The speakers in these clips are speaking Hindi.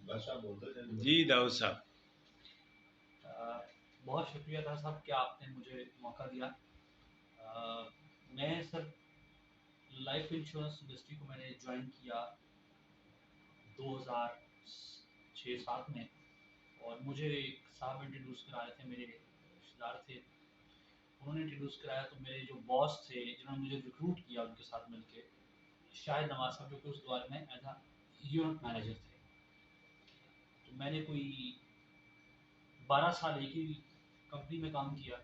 जी दाऊद साहब। बहुत शुक्रिया था साहब कि आपने मुझे मौका दिया। मैं सर लाइफ इंश्योरेंस इंडस्ट्री को मैंने ज्वाइन किया 2006-7 में, और मुझे एक साहब इंट्रोड्यूस कराए थे, मेरे रिश्तेदार थे, उन्होंने इंट्रोड्यूस कराया। तो मेरे जो बॉस थे जिन्होंने मुझे रिक्रूट किया, उनके साथ मिलके शाहिद नवाज साहब, जो कि उस दौर में एज अ यूनिट मैनेजर थे। तो मैंने कोई 12 साल एक ही कंपनी में काम किया।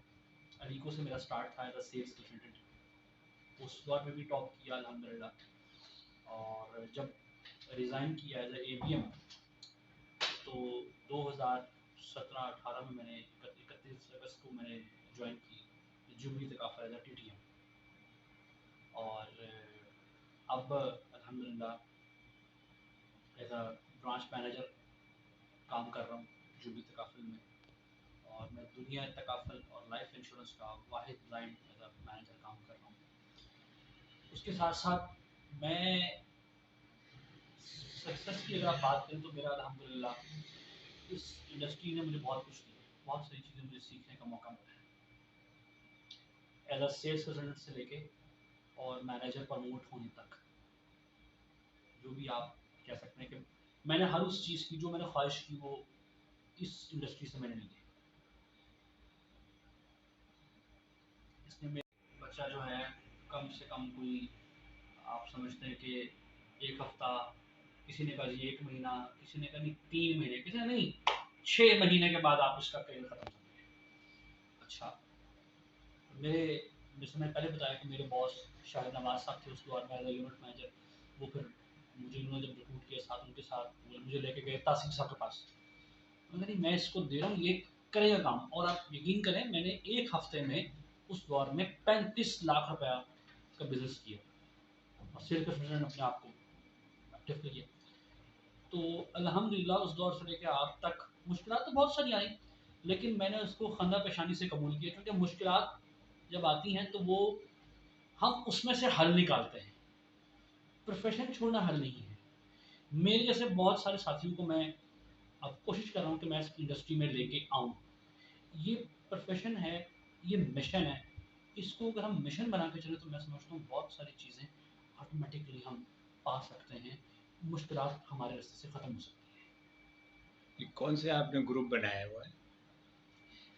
अलीको से मेरा स्टार्ट था एज अ सेल्स कंसल्टेंट, उस दौर में भी टॉप किया अल्हम्दुलिल्लाह। और जब रिज़ाइन किया एज ए ABM, तो 2017-18 में मैंने 31 अगस्त को मैंने ज्वाइन की जुबली तकाफा एज a TTM। और अब अल्हम्दुलिल्लाह एज अ ब्रांच मैनेजर काम कर रहा हूँ जुबली तकाफल में। और मैं दुनिया तकाफल और लाइफ इंश्योरेंस का वाहिद लाइन एज अ मैनेजर काम कर रहा हूँ। उसके साथ साथ मैं सक्सेस की अगर आप बात करें तो मेरा अल्हम्दुलिल्लाह इस इंडस्ट्री ने मुझे बहुत कुछ दिया, बहुत सारी चीज़ें मुझे सीखने का मौका मिला है, एज अ सेल्स कंसल्टेंट से लेके और मैनेजर प्रमोट होने तक। जो भी आप कह सकते हैं कि मैंने हर उस चीज़ की जो मैंने ख्वाहिश की वो इस इंडस्ट्री से मैंने ली है। इसमें मेरा बच्चा जो है कम से कम कोई, आप समझते हैं कि एक हफ्ता, किसी ने कहा जी 1 महीना, किसी ने कहा नहीं 3 महीने, किसी ने नहीं 6 महीने के बाद आप उसका करियर खत्म समझें। अच्छा, मेरे, जैसे मैंने पहले बताया कि मेरे बॉस शाहिद नवाज साहब थे उस दौर में एज यूनिट मैनेजर। वो फिर मुझे उन्होंने जब रिक्रूट किया साथ उनके साथ, वो मुझे लेके गए तासिफ साहब के पास। मैंने कहा मैं इसको दे रहा हूँ, ये करेगा काम। और आप यकीन करें, मैंने एक हफ्ते में उस दौर में 35 लाख रुपया का बिजनेस किया और सेल कंसल्टेंट अपने आप को एक्टिव किया। तो अल्हम्दुलिल्लाह उस दौर से लेकर आज तक मुश्किलात तो बहुत सारी आई, लेकिन मैंने उसको खंदा पेशानी से कबूल किया, क्योंकि मुश्किलात जब आती हैं तो वो हम उसमें से हल निकालते हैं। प्रोफेशन छोड़ना हल नहीं है। मेरे जैसे बहुत सारे साथियों को मैं अब कोशिश कर रहा हूँ कि मैं इस इंडस्ट्री में लेके आऊँ। ये प्रोफेशन है, ये मिशन है। इसको अगर हम मिशन बना के चले तो मैं समझता हूँ बहुत सारी चीज़ें ऑटोमेटिकली हम पा सकते हैं, मुश्किलात हमारे रास्ते से ख़त्म हो सकती हैं। ये कौन से आपने ग्रुप बनाया हुआ है?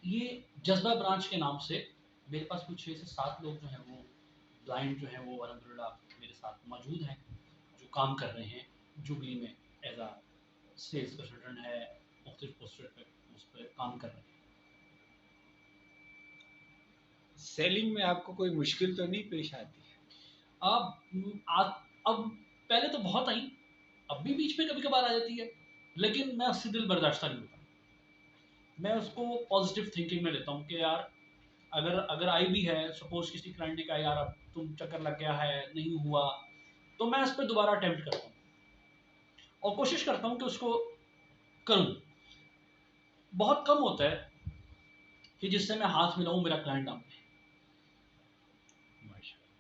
ये जज्बा ब्रांच के नाम से मेरे पास कुछ 6 से 7 लोग जो हैं वो ब्लाइंड जो हैं वो अल्हम्दुलिल्लाह मेरे साथ मौजूद हैं, जो काम कर रहे हैं जुबली में एज आ सेल्स कंसल्टेंट है, मुख्तलिफ पोस्टर पे उस पर काम कर रहे हैं। सेलिंग में आपको कोई मुश्किल तो नहीं पेश आती? अब पहले तो बहुत आई, अब भी बीच में कभी कभार आ जाती है, लेकिन मैं उससे दिल बर्दाश्त नहीं होता। मैं उसको पॉजिटिव थिंकिंग में लेता हूँ कि यार अगर अगर आई भी है, सपोज किसी क्लाइंट ने कहा यार अब तुम चक्कर लग गया है, नहीं हुआ, तो मैं उस पर दोबारा अटेम्प्ट करता हूँ और कोशिश करता हूँ कि उसको करूँ। बहुत कम होता है कि जिससे मैं हाथ मिलाऊँ मेरा क्लाइंट ना मिले।